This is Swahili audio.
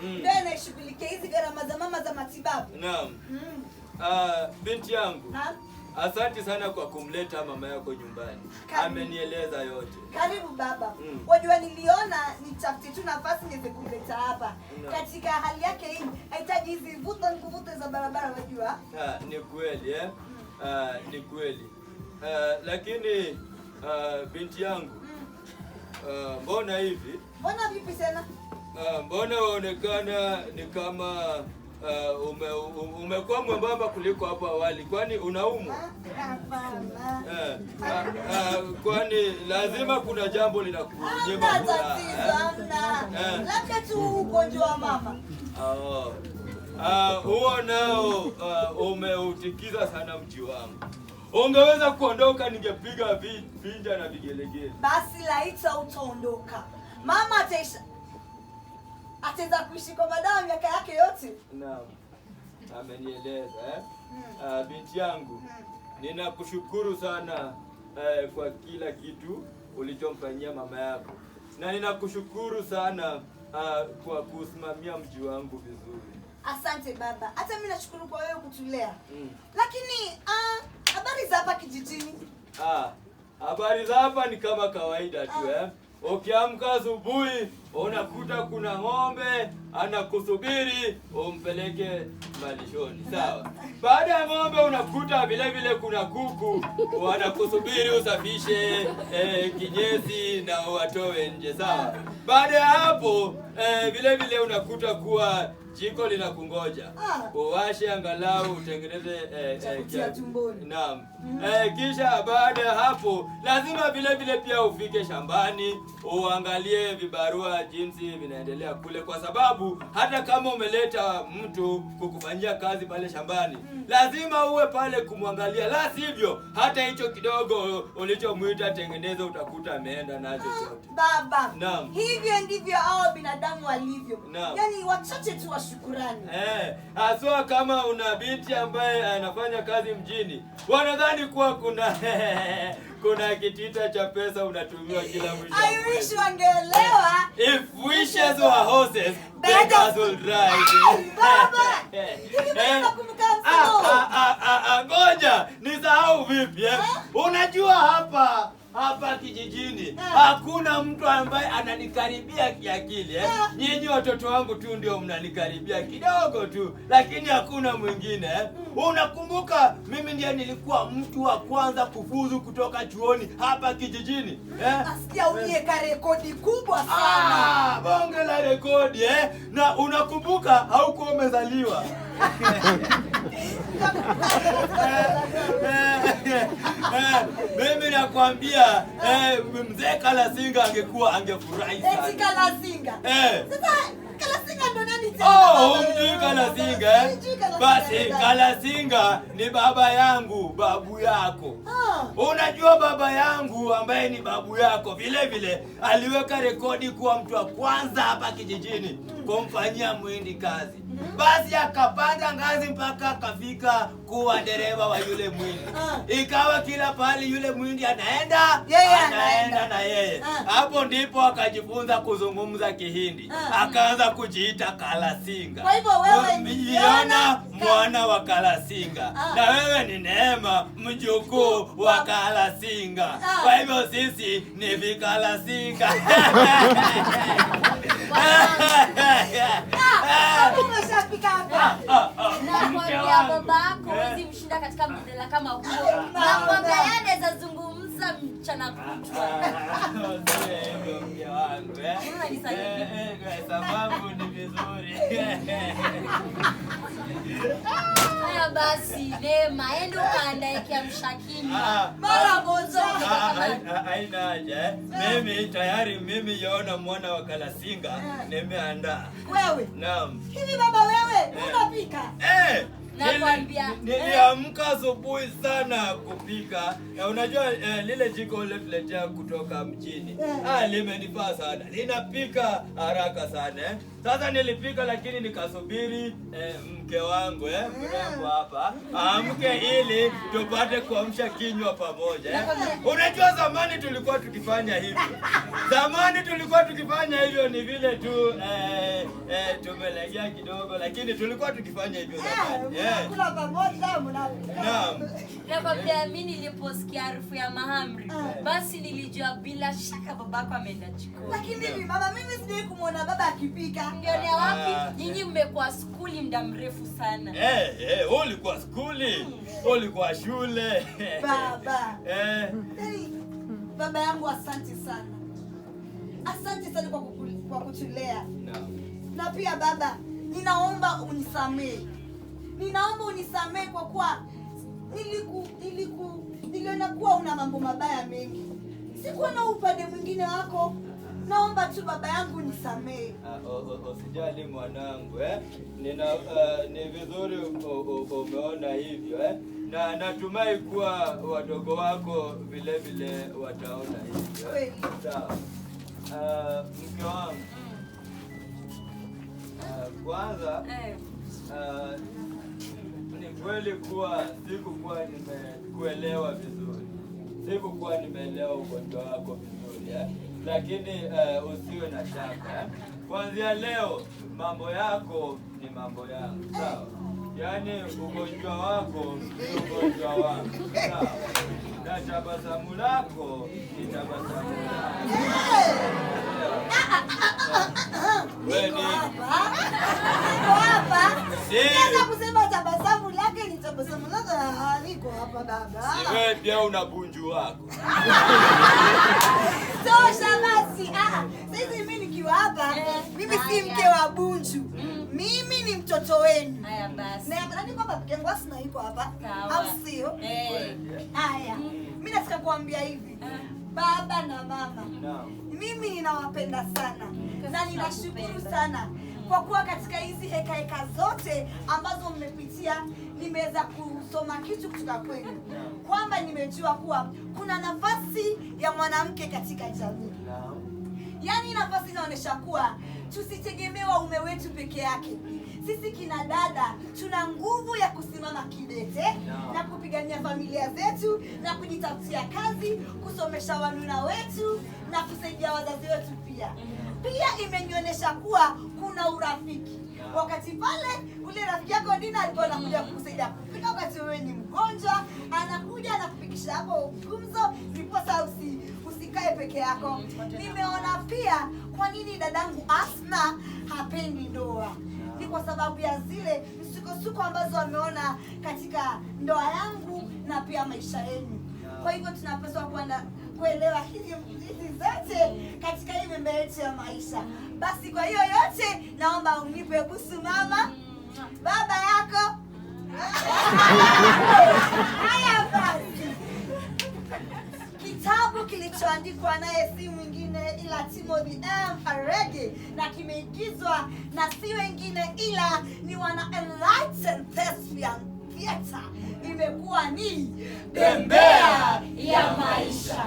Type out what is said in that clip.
ndio anashughulikia hizi gharama za mama za matibabu. Naam. Binti yangu. Naam. Asante sana kwa kumleta mama yako nyumbani. Amenieleza yote. Karibu baba. Wajua niliona nitafute tu nafasi niweze kuleta hapa. Katika hali yake hii haitaji hizi vuta za barabara wajua. Ni kweli ni kweli. Lakini binti yangu, mbona hivi? Mbona vipi tena? Mbona waonekana ni kama umekuwa mwembamba kuliko hapo awali? Kwani unaumwa? Kwani lazima kuna jambo linakunyima furaha? Labda tu ugonjwa wa mama. Huo nao umeutikiza sana mji wangu. Ungeweza kuondoka, ningepiga vinja na vigelegele. Basi laita utaondoka. Mama ataweza kuishi kwa madawa miaka yake yote. Naam. Amenieleza binti yangu. Ninakushukuru sana kwa kila kitu ulichomfanyia mama yako. Na ninakushukuru sana kwa kusimamia mji wangu vizuri. Asante baba. Hata mimi nashukuru kwa wewe kutulea. Lakini habari za hapa kijijini? Habari za hapa ni kama kawaida tu Ukiamka asubuhi unakuta kuna ng'ombe anakusubiri umpeleke malishoni, sawa? Baada ya ng'ombe unakuta vile vile kuna kuku wanakusubiri usafishe kinyesi na watoe nje, sawa? Baada ya hapo vile vile unakuta kuwa jiko linakungoja. Uwashe angalau utengeneze chakula tumboni. Naam. Kisha baada ya hapo lazima vile vile pia ufike shambani uangalie vibarua jinsi vinaendelea kule, kwa sababu hata kama umeleta mtu kukufanyia kazi pale shambani lazima uwe pale kumwangalia, la sivyo hata hicho kidogo ulichomuita tengeneza utakuta ameenda nacho chote. Baba. Naam. Hivyo ndivyo hao binadamu walivyo. Naam. Yaani wachache tu wa shukrani. Aswa kama una binti ambaye anafanya kazi mjini, wanadhani kuwa kuna kitita cha pesa unatumiwa kila mwisho. I wish wangeelewa. If wishes were horses, beggars will ride. Baba. Hivi baba kumbuka msao. Ngoja, nisahau vipi Unajua hapa kijijini hakuna mtu ambaye ananikaribia kiakili Nyinyi watoto wangu tu ndio mnanikaribia kidogo tu, lakini hakuna mwingine Unakumbuka mimi ndiye nilikuwa mtu wa kwanza kufuzu kutoka chuoni hapa kijijini Asikia unieka rekodi kubwa sana. Bonge la rekodi Na unakumbuka haukuwa umezaliwa. Mimi nakwambia mzee Kalasinga angefurahi sana. Eti Kalasinga. Sasa Kalasinga ndo nani tena? Humjui Kalasinga? Basi Kalasinga ni baba yangu, babu yako. Unajua baba yangu ambaye ni babu yako vile vile aliweka rekodi kuwa mtu wa kwanza hapa kijijini kumfanyia muhindi kazi. Basi akapanda ngazi mpaka akafika kuwa dereva wa yule muhindi. Ikawa kila pale yule muhindi anaenda na yeye. Hapo ndipo akajifunza kuzungumza Kihindi. Akaanza kujiita Kalasinga. Kwa hivyo wewe ni mwana wa Kalasinga. Na wewe ni Neema, mjukuu wa Kalasinga. Kwa hivyo sisi ni vikalasinga. Nakwambia babako huwezi mshinda katika mjadala kama huo. Nakwambia yeye anaweza zungumza mchana kutwa. Sababu ni vizuri. Haya basi, Neema, ende ukaandae kiamsha kinywa. Mara moja. Haina haja. Mimi tayari yaona mwana wa Kalasinga nimeandaa. Wewe? Naam. Hivi baba wewe unapika? Nakwambia. Niliamka asubuhi sana kupika. Na unajua lile jiko uliletea kutoka mjini. Limenifaa sana. Linapika haraka sana. Sasa nilipika lakini nikasubiri mke wangu mrembo hapa amke ili tupate kuamsha kinywa pamoja. Unajua zamani tulikuwa tukifanya hivyo. Ni vile tu Tumelegea kidogo lakini tulikuwa tukifanya hivyo zamani. Kula pamoja Naam. Nakwambia mimi niliposikia harufu ya mahamri, basi nilijua bila shaka babako ameenda jikoni. Lakini hivi mama, mimi sijawahi kumuona baba akipika. Ndio ni wapi? Nyinyi mmekuwa skuli muda mrefu sana. Ulikuwa skuli, ulikuwa shule. Baba. Baba yangu asante sana. Asante sana kwa kutulea. Na pia baba, ninaomba unisamehe. Ninaomba unisamehe kwa kuwa niliona kuwa una mambo mabaya mengi. Sikuwa na upande mwingine wako. Naomba tu baba yangu nisamehe. Usijali mwanangu, ni vizuri umeona hivyo, na natumai kuwa wadogo wako vile vile wataona hivyo. Kweli. Sawa. Mke wangu, kwanza ni kweli kuwa sikukuwa nimekuelewa vizuri. Sikukuwa nimeelewa ugonjwa wako vizuri, lakini usiwe na shaka. Kuanzia leo mambo yako ni mambo yangu, sawa? Yaani ugonjwa wako ni ugonjwa wangu, sawa? Na tabasamu lako ni tabasamu langu. Niko hapa. Sasa kusema tabasamu lake ni tabasamu lako. Niko hapa baba. Wewe pia una bunju wako. Tosha basi. Sasa mimi nikiwa hapa, mimi si mke wa bunju. Mimi ni mtoto wenu. Haya basi. Na nani kwamba mkengo asina yuko hapa? Au sio? Haya. Mimi nataka kuambia hivi. Baba na mama. Mimi ninawapenda sana. Na ninashukuru sana kwa kuwa katika hizi heka zote ambazo mmepitia, nimeweza kusoma kitu kutoka kwenu, kwamba nimejua kuwa kuna nafasi ya mwanamke katika jamii. Yaani nafasi inaonyesha kuwa tusitegemee waume wetu peke yake. Sisi kina dada tuna nguvu ya kusimama kidete na kupigania familia zetu na kujitafutia kazi, kusomesha wanuna wetu na kusaidia wazazi wetu pia. Pia imenionyesha kuwa kuna urafiki. Wakati pale ule rafiki yako Dina alikuwa anakuja kukusaidia kupika wakati wewe ni mgonjwa, anakuja na kupikisha hapo gumzo, ndiposa usikae peke yako. Nimeona pia kwa nini dadangu Asna hapendi ndoa. Ni kwa sababu ya zile msukosuko ambazo ameona katika ndoa yangu na pia maisha yenu. Kwa hivyo tunapaswa kuelewa hizi zote katika hii mambo yetu ya maisha. Basi kwa hiyo yote naomba unipe busu mama, baba yako. Haya basi. Kitabu kilichoandikwa naye si mwingine ila Timothy M. Arege na kimeigizwa na si wengine ila ni wana Enlightened Thespian Theatre. Imekuwa ni Bembea ya Maisha.